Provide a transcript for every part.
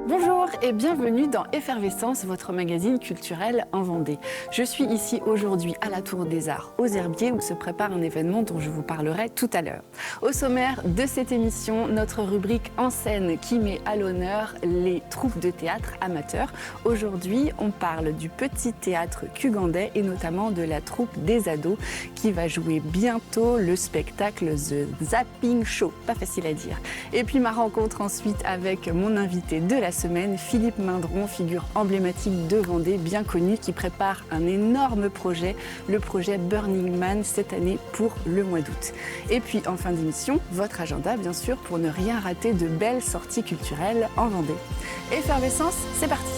Bonjour et bienvenue dans Effervescence, votre magazine culturel en Vendée. Je suis ici aujourd'hui à la Tour des Arts, aux Herbiers, où se prépare un événement dont je vous parlerai tout à l'heure. Au sommaire de cette émission, notre rubrique En scène qui met à l'honneur les troupes de théâtre amateurs. Aujourd'hui, on parle du petit théâtre cugandais et notamment de la troupe des ados qui va jouer bientôt le spectacle The Zapping Show. Pas facile à dire. Et puis ma rencontre ensuite avec mon invité de la semaine, Philippe Mindron, figure emblématique de Vendée, bien connu, qui prépare un énorme projet, le projet Burning Man, cette année pour le mois d'août. Et puis en fin d'émission, votre agenda bien sûr, pour ne rien rater de belles sorties culturelles en Vendée. Effervescence, c'est parti!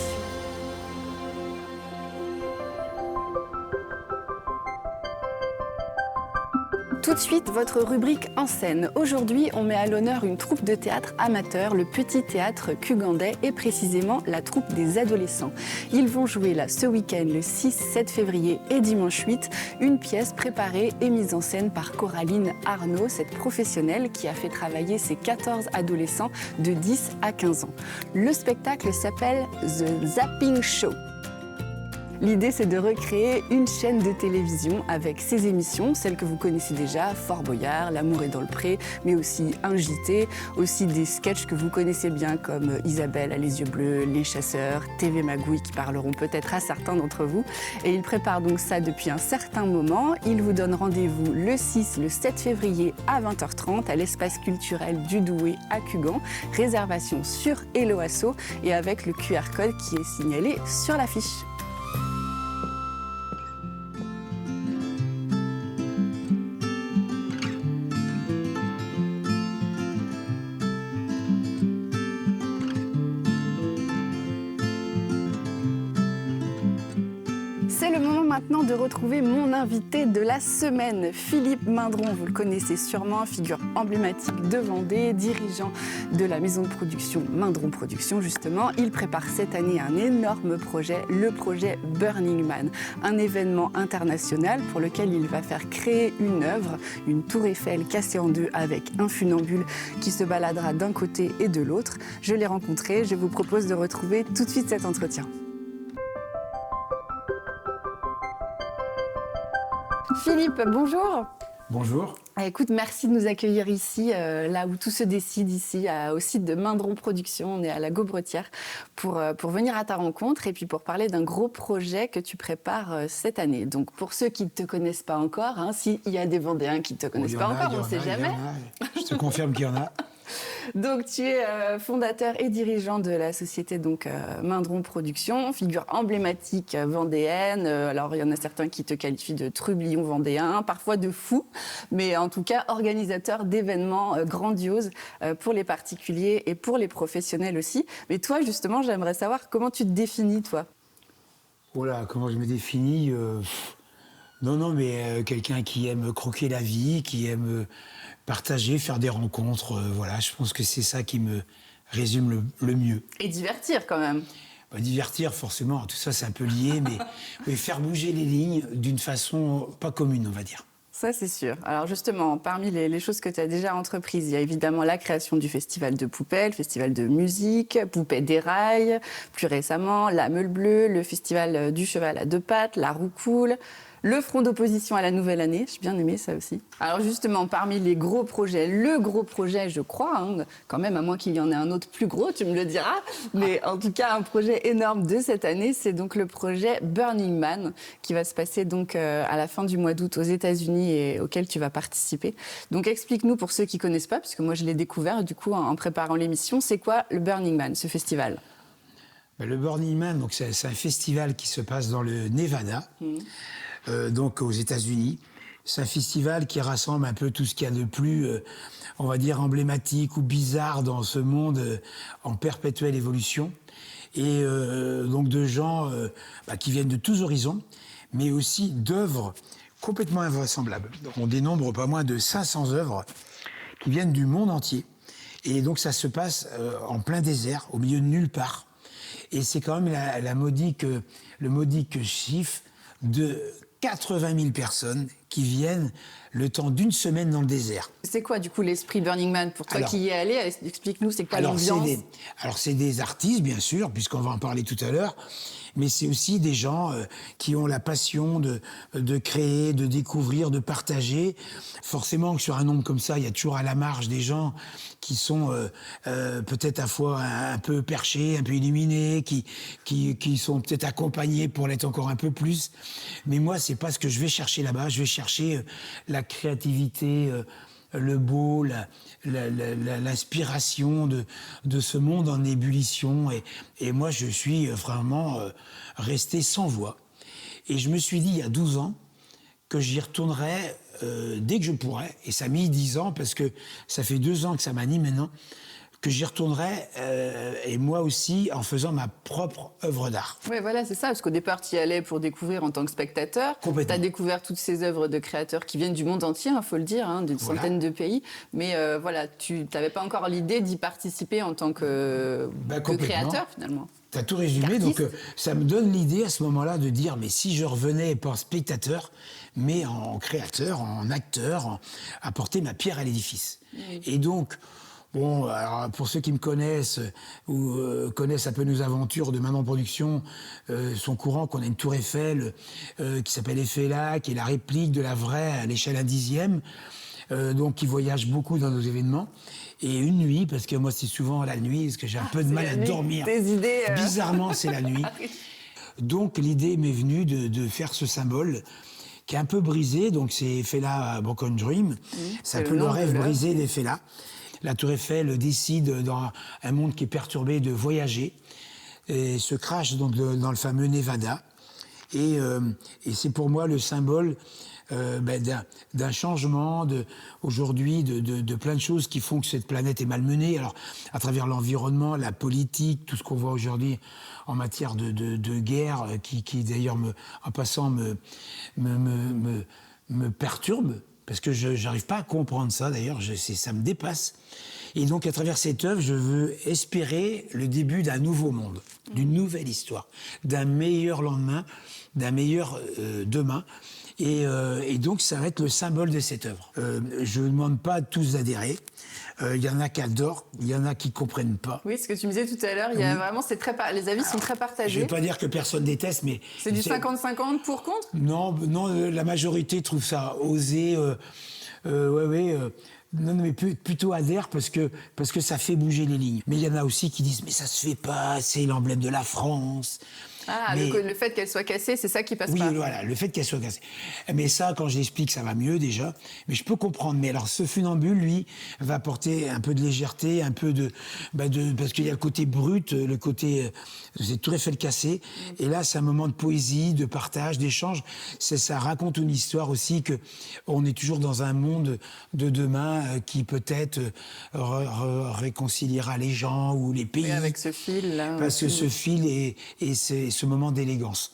Tout de suite, votre rubrique En scène. Aujourd'hui, on met à l'honneur une troupe de théâtre amateur, le petit théâtre cugandais et précisément la troupe des adolescents. Ils vont jouer là ce week-end, le 6-7 février et dimanche 8, une pièce préparée et mise en scène par Coraline Arnaud, cette professionnelle qui a fait travailler ses 14 adolescents de 10 à 15 ans. Le spectacle s'appelle The Zapping Show. L'idée, c'est de recréer une chaîne de télévision avec ses émissions, celles que vous connaissez déjà, Fort Boyard, L'amour est dans le pré, mais aussi un JT, aussi des sketchs que vous connaissez bien comme Isabelle a les yeux bleus, Les Chasseurs, TV Magouille qui parleront peut-être à certains d'entre vous. Et il prépare donc ça depuis un certain moment. Il vous donne rendez-vous le 6, le 7 février à 20h30 à l'espace culturel du Douai à Cugan. Réservation sur Hello Asso et avec le QR code qui est signalé sur l'affiche. C'est le moment maintenant de retrouver mon invité de la semaine, Philippe Mindron. Vous le connaissez sûrement, figure emblématique de Vendée, dirigeant de la maison de production Mindron Productions justement. Il prépare cette année un énorme projet, le projet Burning Man, un événement international pour lequel il va faire créer une œuvre, une tour Eiffel cassée en deux avec un funambule qui se baladera d'un côté et de l'autre. Je l'ai rencontré, je vous propose de retrouver tout de suite cet entretien. Philippe, bonjour. Bonjour. Écoute, merci de nous accueillir ici, là où tout se décide, ici, au site de Mindron Productions. On est à la Gaubretière pour venir à ta rencontre et puis pour parler d'un gros projet que tu prépares cette année. Donc, pour ceux qui ne te connaissent pas encore, hein, s'il y a des Vendéens qui ne te connaissent pas encore, on ne sait jamais. Je te confirme qu'il y en a. Donc, tu es fondateur et dirigeant de la société Mindron Productions, figure emblématique vendéenne. Alors, il y en a certains qui te qualifient de trublion vendéen, parfois de fou, mais en tout cas, organisateur d'événements grandioses pour les particuliers et pour les professionnels aussi. Mais toi, justement, j'aimerais savoir comment tu te définis, toi. Voilà, comment je me définis Non, mais quelqu'un qui aime croquer la vie, qui aime partager, faire des rencontres. Voilà, je pense que c'est ça qui me résume le mieux. Et divertir quand même. Divertir, forcément, tout ça c'est un peu lié, mais faire bouger les lignes d'une façon pas commune, on va dire. Ça, c'est sûr. Alors justement, parmi les choses que tu as déjà entreprises, il y a évidemment la création du festival de poupées, le festival de musique, Poupées déraille, plus récemment, la Meule Bleue, le festival du cheval à deux pattes, la Roucoule, le front d'opposition à la nouvelle année. J'ai bien aimé ça aussi. Alors justement, parmi les gros projets, le gros projet, je crois, hein, quand même, à moins qu'il y en ait un autre plus gros, tu me le diras, mais en tout cas, un projet énorme de cette année, c'est donc le projet Burning Man, qui va se passer donc à la fin du mois d'août aux États-Unis et auquel tu vas participer. Donc explique-nous pour ceux qui connaissent pas, puisque moi je l'ai découvert du coup en préparant l'émission, c'est quoi le Burning Man, ce festival ? Le Burning Man, donc c'est un festival qui se passe dans le Nevada. Donc aux États-Unis. C'est un festival qui rassemble un peu tout ce qu'il y a de plus, on va dire, emblématique ou bizarre dans ce monde en perpétuelle évolution. et donc de gens qui viennent de tous horizons, mais aussi d'œuvres complètement invraisemblables. Donc on dénombre pas moins de 500 œuvres qui viennent du monde entier. Et donc ça se passe en plein désert, au milieu de nulle part. Et c'est quand même le modique chiffre de 80 000 personnes qui viennent le temps d'une semaine dans le désert. C'est quoi, du coup, l'esprit Burning Man? Pour toi qui y es allé, explique-nous, c'est quoi l'ambiance? Alors, c'est des artistes, bien sûr, puisqu'on va en parler tout à l'heure, mais c'est aussi des gens qui ont la passion de créer, de découvrir, de partager. Forcément que sur un nombre comme ça, il y a toujours à la marge des gens qui sont peut-être à la fois un peu perchés, un peu illuminés, qui sont peut-être accompagnés pour l'être encore un peu plus. Mais moi, c'est pas ce que je vais chercher là-bas. Je vais chercher la créativité, le beau, l'inspiration de ce monde en ébullition. Et moi, je suis vraiment resté sans voix. Et je me suis dit, il y a 12 ans, que j'y retournerais dès que je pourrais. Et ça a mis 10 ans, parce que ça fait 2 ans que ça m'anime maintenant, que j'y retournerais, et moi aussi, en faisant ma propre œuvre d'art. Oui, voilà, c'est ça, parce qu'au départ, tu y allais pour découvrir en tant que spectateur. Tu as découvert toutes ces œuvres de créateurs qui viennent du monde entier, il faut le dire, d'une centaine de pays. Mais voilà, tu n'avais pas encore l'idée d'y participer en tant que créateur, finalement. Tu as tout résumé, donc ça me donne l'idée à ce moment-là de dire, mais si je revenais pas en spectateur, mais en créateur, en acteur, apporter ma pierre à l'édifice. Oui. Et donc, bon, alors pour ceux qui me connaissent ou connaissent un peu nos aventures de Manon Productions, sont courants qu'on a une tour Eiffel qui s'appelle Eiffela, qui est la réplique de la vraie à l'échelle 1/10, donc qui voyage beaucoup dans nos événements. Et une nuit, parce que moi c'est souvent la nuit, parce que j'ai un peu de mal à dormir. Tes idées, Bizarrement, c'est la nuit. Donc l'idée m'est venue de faire ce symbole qui est un peu brisé, donc c'est Eiffela Broken Dream, c'est un peu le rêve brisé d'Eiffela. La tour Eiffel décide, dans un monde qui est perturbé, de voyager, et se crache donc dans le fameux Nevada. Et c'est pour moi le symbole d'un changement aujourd'hui de plein de choses qui font que cette planète est malmenée. Alors, à travers l'environnement, la politique, tout ce qu'on voit aujourd'hui en matière de guerre, qui d'ailleurs, en passant, me perturbe, parce que je n'arrive pas à comprendre ça, d'ailleurs, ça me dépasse. Et donc, à travers cette œuvre, je veux espérer le début d'un nouveau monde, d'une nouvelle histoire, d'un meilleur lendemain, d'un meilleur demain. Et donc, ça va être le symbole de cette œuvre. Je ne demande pas à tous d'adhérer. Il y en a qui adorent, il y en a qui ne comprennent pas. Oui, ce que tu me disais tout à l'heure, il y a vraiment, les avis sont très partagés. Je ne vais pas dire que personne déteste, mais... C'est du 50-50 pour contre? Non, la majorité trouve ça osé. Non, mais plutôt adhère parce que ça fait bouger les lignes. Mais il y en a aussi qui disent, mais ça se fait pas, c'est l'emblème de la France. Ah, mais le fait qu'elle soit cassée, c'est ça qui passe pas. Oui, voilà, le fait qu'elle soit cassée. Mais ça, quand je l'explique, ça va mieux déjà. Mais je peux comprendre. Mais alors, ce funambule, lui, va apporter un peu de légèreté, un peu parce qu'il y a le côté brut, le côté c'est tour Eiffel cassé. Et là, c'est un moment de poésie, de partage, d'échange. Ça raconte une histoire aussi que on est toujours dans un monde de demain qui peut-être réconciliera les gens ou les pays. Oui, avec ce fil là. Parce que ce fil et ce moment d'élégance.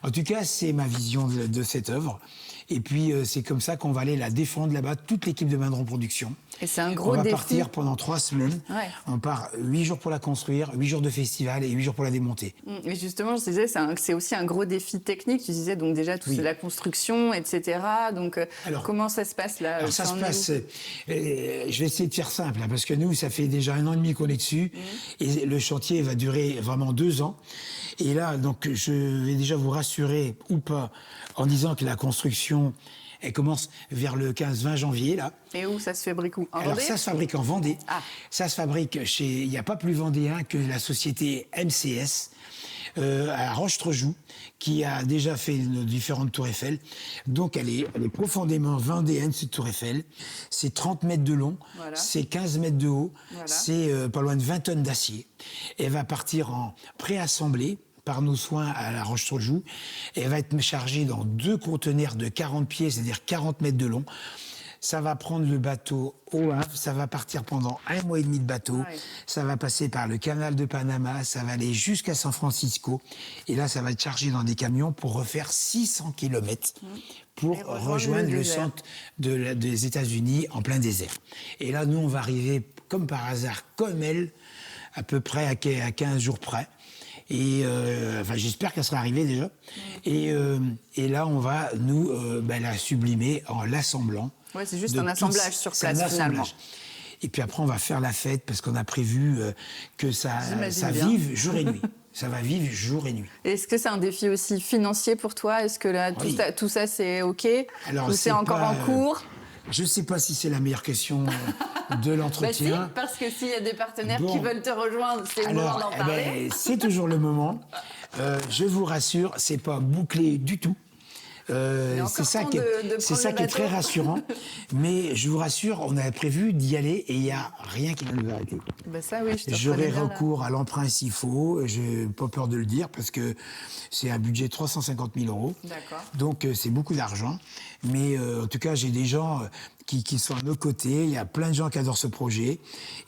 En tout cas, c'est ma vision de cette œuvre. Et puis, c'est comme ça qu'on va aller la défendre là-bas, toute l'équipe de Manon Productions. Et c'est un gros défi. On va partir pendant 3 semaines. Ouais. On part 8 jours pour la construire, 8 jours de festival et 8 jours pour la démonter. Mais justement, je disais, c'est aussi un gros défi technique. Tu disais donc déjà tout la construction, etc. Donc, alors, comment ça se passe là? Alors, ça se passe. Je vais essayer de faire simple, hein, parce que nous, ça fait déjà 1 an et demi qu'on est dessus, et le chantier va durer vraiment 2 ans. Et là, donc, je vais déjà vous rassurer ou pas en disant que la construction, elle commence vers le 15-20 janvier, là. Et où ça se fabrique où? En Alors, Vendée? ça se fabrique en Vendée. Ah. Ça se fabrique il n'y a pas plus vendéen que la société MCS, à Roche-Trejoux, qui a déjà fait nos différentes tours Eiffel. Donc, elle est profondément vendéenne, cette tour Eiffel. C'est 30 mètres de long, c'est 15 mètres de haut, c'est pas loin de 20 tonnes d'acier. Elle va partir en préassemblée par nos soins à la Roche-sur-le-Joux. Elle va être chargée dans 2 conteneurs de 40 pieds, c'est-à-dire 40 mètres de long. ça va prendre le bateau au Havre, ça va partir pendant 1 mois et demi de bateau, ça va passer par le canal de Panama, ça va aller jusqu'à San Francisco, et là, ça va être chargé dans des camions pour refaire 600 kilomètres pour rejoindre le centre des États-Unis en plein désert. Et là, nous, on va arriver, comme par hasard, comme elle, à peu près à 15 jours près. Et enfin, j'espère qu'elle sera arrivée déjà. Et là, on va nous la sublimer en l'assemblant. Ouais, c'est juste un assemblage sur place finalement. Et puis après, on va faire la fête parce qu'on a prévu que ça vive jour et nuit. Ça va vivre jour et nuit. Est-ce que c'est un défi aussi financier pour toi? Est-ce que là, tout ça c'est OK? Alors, ou c'est encore en cours? Je ne sais pas si c'est la meilleure question de l'entretien. Si, parce que s'il y a des partenaires qui veulent te rejoindre, c'est le moment d'en parler. C'est toujours le moment. Je vous rassure, c'est pas bouclé du tout. C'est ça qui est très rassurant. Mais je vous rassure, on avait prévu d'y aller et il n'y a rien qui va nous arrêter. Ça, oui, j'aurai recours à l'emprunt s'il faut. Je n'ai pas peur de le dire parce que c'est un budget de 350 000 €. D'accord. Donc c'est beaucoup d'argent. Mais en tout cas, j'ai des gens qui sont à nos côtés. Il y a plein de gens qui adorent ce projet.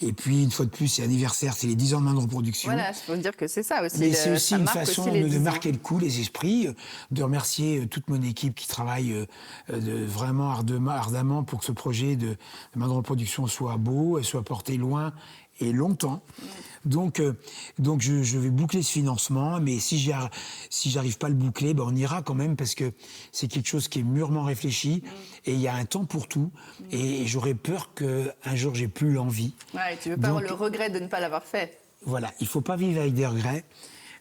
Et puis, une fois de plus, c'est l'anniversaire, c'est les 10 ans de Mandrel Productions. Voilà, il faut dire que c'est ça aussi. Mais c'est aussi une façon de marquer le coup, les esprits, de remercier toute mon équipe qui travaille vraiment ardemment pour que ce projet de Mandrel Productions soit beau et soit porté loin et longtemps. Donc je vais boucler ce financement, mais si j'arrive pas à le boucler, on ira quand même parce que c'est quelque chose qui est mûrement réfléchi et il y a un temps pour tout. Et j'aurais peur qu'un jour j'ai plus l'envie. Ouais, tu veux pas avoir le regret de ne pas l'avoir fait. Voilà, il faut pas vivre avec des regrets.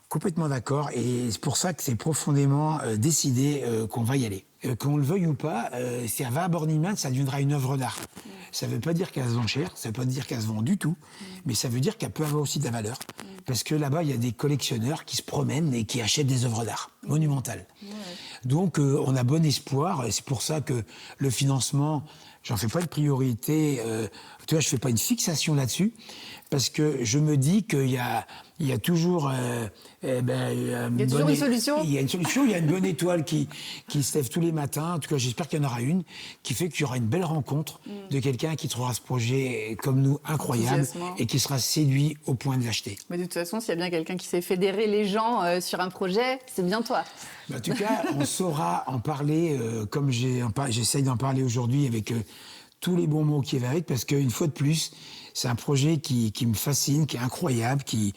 Complètement d'accord, et c'est pour ça que c'est profondément décidé qu'on va y aller. Qu'on le veuille ou pas, si elle va à Burning Man, ça deviendra une œuvre d'art. Ça ne veut pas dire qu'elle se vend cher, ça ne veut pas dire qu'elle se vend du tout, mais ça veut dire qu'elle peut avoir aussi de la valeur. Parce que là-bas, il y a des collectionneurs qui se promènent et qui achètent des œuvres d'art monumentales. Donc on a bon espoir, et c'est pour ça que le financement, j'en fais pas de priorité, tu vois, je fais pas une fixation là-dessus, parce que je me dis qu'il y a toujours une solution. Il y a une solution, il y a une bonne étoile qui se lève tous les matins. En tout cas, j'espère qu'il y en aura une qui fait qu'il y aura une belle rencontre de quelqu'un qui trouvera ce projet comme nous incroyable et qui sera séduit au point de l'acheter. Mais de toute façon, s'il y a bien quelqu'un qui sait fédérer les gens sur un projet, c'est bien toi. En tout cas, on saura en parler comme j'essaye d'en parler aujourd'hui avec tous les bons mots qui va avec, parce qu'une fois de plus, c'est un projet qui me fascine, qui est incroyable, qui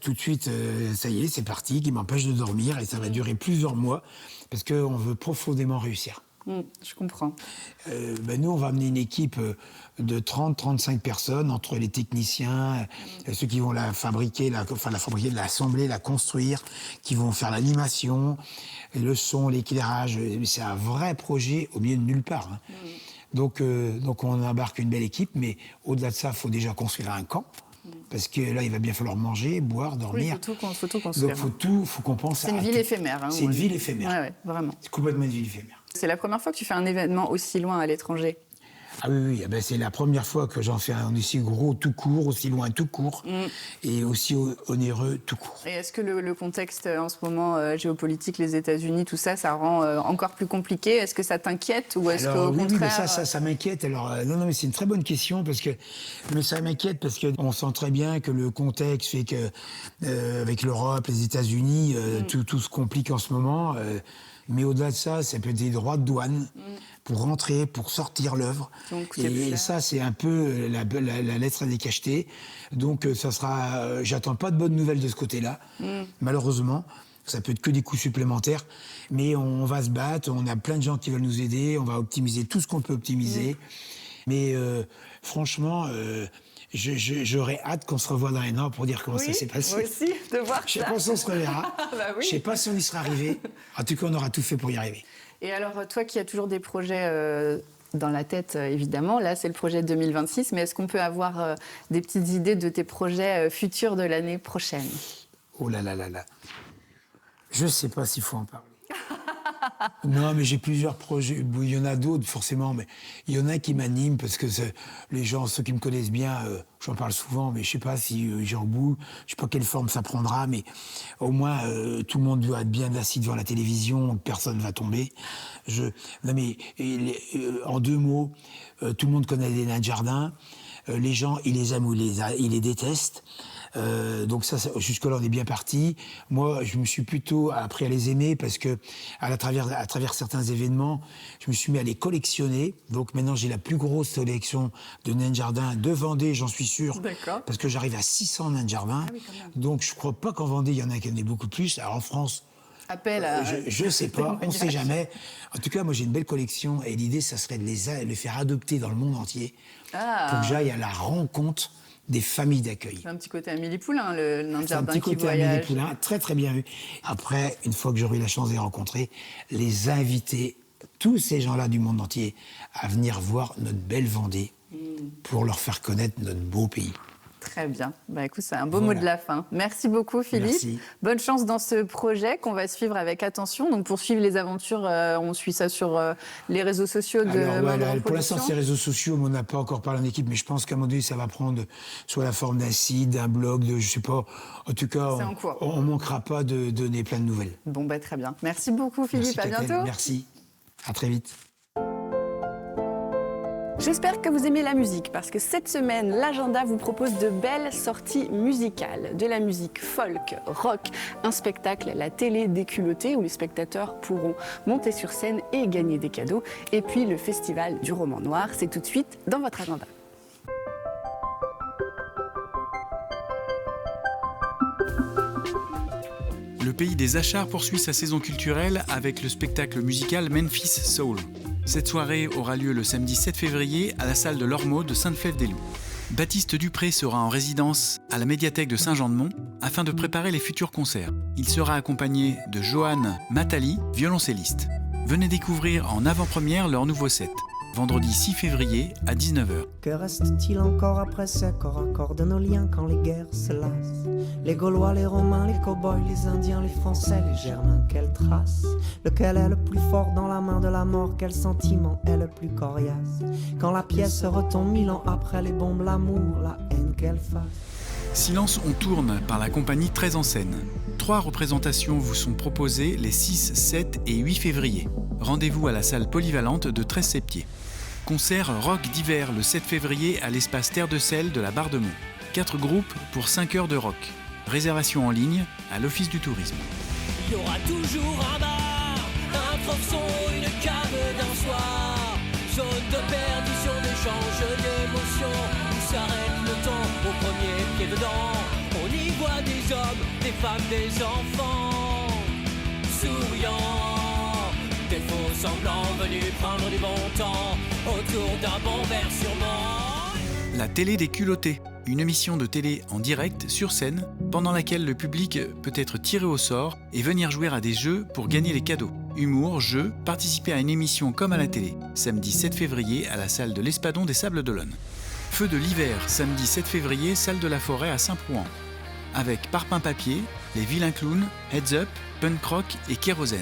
tout de suite, ça y est, c'est parti, qui m'empêche de dormir, et ça va durer plusieurs mois, parce qu'on veut profondément réussir. Je comprends. Nous, on va amener une équipe de 30-35 personnes, entre les techniciens, ceux qui vont la fabriquer, l'assembler, la construire, qui vont faire l'animation, le son, l'éclairage. C'est un vrai projet au milieu de nulle part. Donc on embarque une belle équipe, mais au-delà de ça, il faut déjà construire un camp. Parce que là, il va bien falloir manger, boire, dormir. Oui, il faut tout construire. Donc, faut qu'on pense à... C'est une ville éphémère. C'est une ville éphémère. Ouais, vraiment. C'est complètement une ville éphémère. C'est la première fois que tu fais un événement aussi loin à l'étranger? Ah oui, c'est la première fois que j'en fais un aussi gros tout court, aussi loin tout court, et aussi onéreux tout court. Et est-ce que le contexte en ce moment géopolitique, les États-Unis, tout ça, ça rend encore plus compliqué? Est-ce que ça t'inquiète ou est-ce qu'au contraire... Oui, ça m'inquiète. Alors non, mais c'est une très bonne question mais ça m'inquiète parce que on sent très bien que le contexte fait que avec l'Europe, les États-Unis, tout se complique en ce moment. Mais au-delà de ça, ça peut être des droits de douane pour rentrer, pour sortir l'œuvre. Et ça, c'est un peu la lettre à décacheter. Donc, ça sera. J'attends pas de bonnes nouvelles de ce côté-là, malheureusement. Ça peut être que des coûts supplémentaires. Mais on va se battre. On a plein de gens qui veulent nous aider. On va optimiser tout ce qu'on peut optimiser. Mais franchement. J'aurais hâte qu'on se revoie dans un an pour dire comment ça s'est passé. Moi aussi, de voir ça. Je sais pas si on se reverra. Je sais pas si on y sera arrivé. En tout cas, on aura tout fait pour y arriver. Et alors, toi qui as toujours des projets dans la tête, évidemment, là, c'est le projet 2026, mais est-ce qu'on peut avoir des petites idées de tes projets futurs de l'année prochaine? Oh là là là là. Je sais pas s'il faut en parler. Non, mais j'ai plusieurs projets. Bon, il y en a d'autres, forcément, mais il y en a qui m'animent parce que les gens, ceux qui me connaissent bien, j'en parle souvent, mais je sais pas si j'ai au bout, je sais pas quelle forme ça prendra, mais au moins tout le monde doit être bien assis devant la télévision, personne va tomber. Non, mais en 2 mots, tout le monde connaît les nains de jardin. Les gens, ils les aiment ou ils les détestent. Donc jusque-là, on est bien parti. Moi, je me suis plutôt appris à les aimer parce que, à travers certains événements, je me suis mis à les collectionner. Donc maintenant, j'ai la plus grosse collection de nains de jardin de Vendée, j'en suis sûr. D'accord. Parce que j'arrive à 600 nains de jardin. Ah oui, quand même. Donc je crois pas qu'en Vendée, il y en a qui en aient beaucoup plus. Alors en France, Appel à... je sais pas, on sait jamais. En tout cas, moi, j'ai une belle collection et l'idée, ça serait de les faire adopter dans le monde entier pour que j'aille à la rencontre des familles d'accueil. C'est un petit côté Amélie Poulain, le nain de jardin qui voyage. Un petit côté Amélie Poulain, très très bien vu. Après, une fois que j'aurai eu la chance de les rencontrer, les inviter, tous ces gens-là du monde entier, à venir voir notre belle Vendée pour leur faire connaître notre beau pays. Très bien. Bah, écoute, c'est un beau mot de la fin. Merci beaucoup, Philippe. Merci. Bonne chance dans ce projet qu'on va suivre avec attention. Donc, pour suivre les aventures, on suit ça sur les réseaux sociaux de Maman Pour Production. l'instant, c'est les réseaux sociaux, mais on n'a pas encore parlé en équipe. Mais je pense qu'à un moment donné, ça va prendre soit la forme d'un site, d'un blog, je sais pas. En tout cas, on ne manquera pas de donner plein de nouvelles. Bon, bah, très bien. Merci beaucoup, Philippe. Merci, à bientôt. Merci. À très vite. J'espère que vous aimez la musique parce que cette semaine, l'agenda vous propose de belles sorties musicales. De la musique folk, rock, un spectacle, la télé déculottée où les spectateurs pourront monter sur scène et gagner des cadeaux. Et puis le festival du roman noir, c'est tout de suite dans votre agenda. Le pays des Achards poursuit sa saison culturelle avec le spectacle musical Memphis Soul. Cette soirée aura lieu le samedi 7 février à la salle de l'Ormeau de Sainte-Flève-des-Loups. Baptiste Dupré sera en résidence à la médiathèque de Saint-Jean-de-Mont afin de préparer les futurs concerts. Il sera accompagné de Johan Matali, violoncelliste. Venez découvrir en avant-première leur nouveau set, vendredi 6 février à 19h. Que reste-t-il encore après ces corps à corps de nos liens quand les guerres se lassent? Les Gaulois, les Romains, les cow-boys, les Indiens, les Français, les Germains, quelle trace? Lequel est le plus fort dans la main de la mort? Quel sentiment est le plus coriace? Quand la pièce retombe 1000 ans après les bombes, l'amour, la haine, quelle face? Silence on tourne par la compagnie 13 en scène. 3 représentations vous sont proposées les 6, 7 et 8 février. Rendez-vous à la salle polyvalente de 13-Septier. Concert rock d'hiver le 7 février à l'espace Terre de Sel de la Barre de Mont. 4 groupes pour 5 heures de rock. Réservation en ligne à l'Office du Tourisme. Il y aura toujours un bar, un profson, une cave d'un soir. Zone de perdition, d'échange d'émotions, où s'arrête le temps au premier pied dedans. On y voit des hommes, des femmes, des enfants, souriants, des faux semblants venus prendre du bon temps, autour d'un bon verre sûrement. La télé des culottés, une émission de télé en direct sur scène pendant laquelle le public peut être tiré au sort et venir jouer à des jeux pour gagner les cadeaux. Humour, jeux, participer à une émission comme à la télé. Samedi 7 février à la salle de l'Espadon des Sables d'Olonne. Feu de l'hiver, samedi 7 février, salle de la Forêt à Saint-Prouan. Avec Parpaing Papier, Les Vilains Clowns, Heads Up, Punk Rock et Kérosène.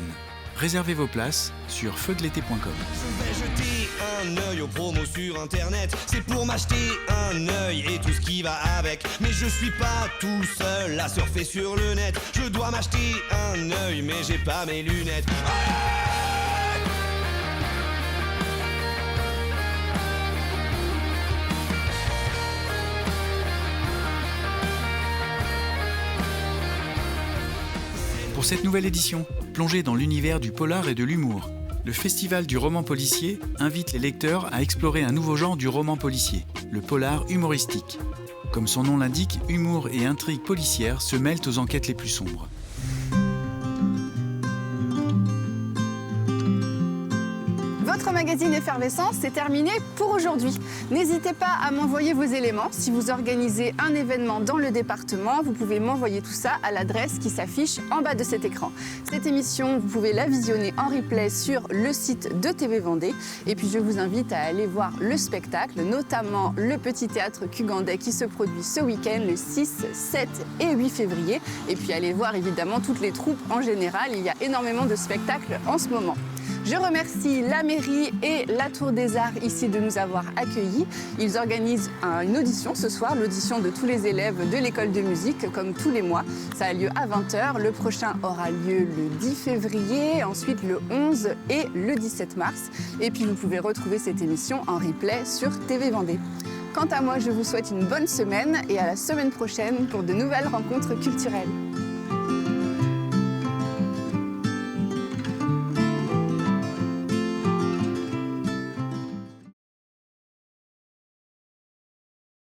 Réservez vos places sur feudelété.com. Je vais jeter un œil aux promos sur internet. C'est pour m'acheter un œil et tout ce qui va avec. Mais je suis pas tout seul à surfer sur le net. Je dois m'acheter un œil mais j'ai pas mes lunettes. Pour cette nouvelle édition, plongez dans l'univers du polar et de l'humour. Le Festival du roman policier invite les lecteurs à explorer un nouveau genre du roman policier, le polar humoristique. Comme son nom l'indique, humour et intrigues policières se mêlent aux enquêtes les plus sombres. Votre magazine Effervescence, c'est terminé pour aujourd'hui. N'hésitez pas à m'envoyer vos éléments. Si vous organisez un événement dans le département, vous pouvez m'envoyer tout ça à l'adresse qui s'affiche en bas de cet écran. Cette émission, vous pouvez la visionner en replay sur le site de TV Vendée. Et puis je vous invite à aller voir le spectacle, notamment le Petit Théâtre Cugandais qui se produit ce week-end, le 6, 7 et 8 février. Et puis allez voir évidemment toutes les troupes en général. Il y a énormément de spectacles en ce moment. Je remercie la mairie et la Tour des Arts ici de nous avoir accueillis. Ils organisent une audition ce soir, l'audition de tous les élèves de l'école de musique, comme tous les mois. Ça a lieu à 20h. Le prochain aura lieu le 10 février, ensuite le 11 et le 17 mars. Et puis vous pouvez retrouver cette émission en replay sur TV Vendée. Quant à moi, je vous souhaite une bonne semaine et à la semaine prochaine pour de nouvelles rencontres culturelles.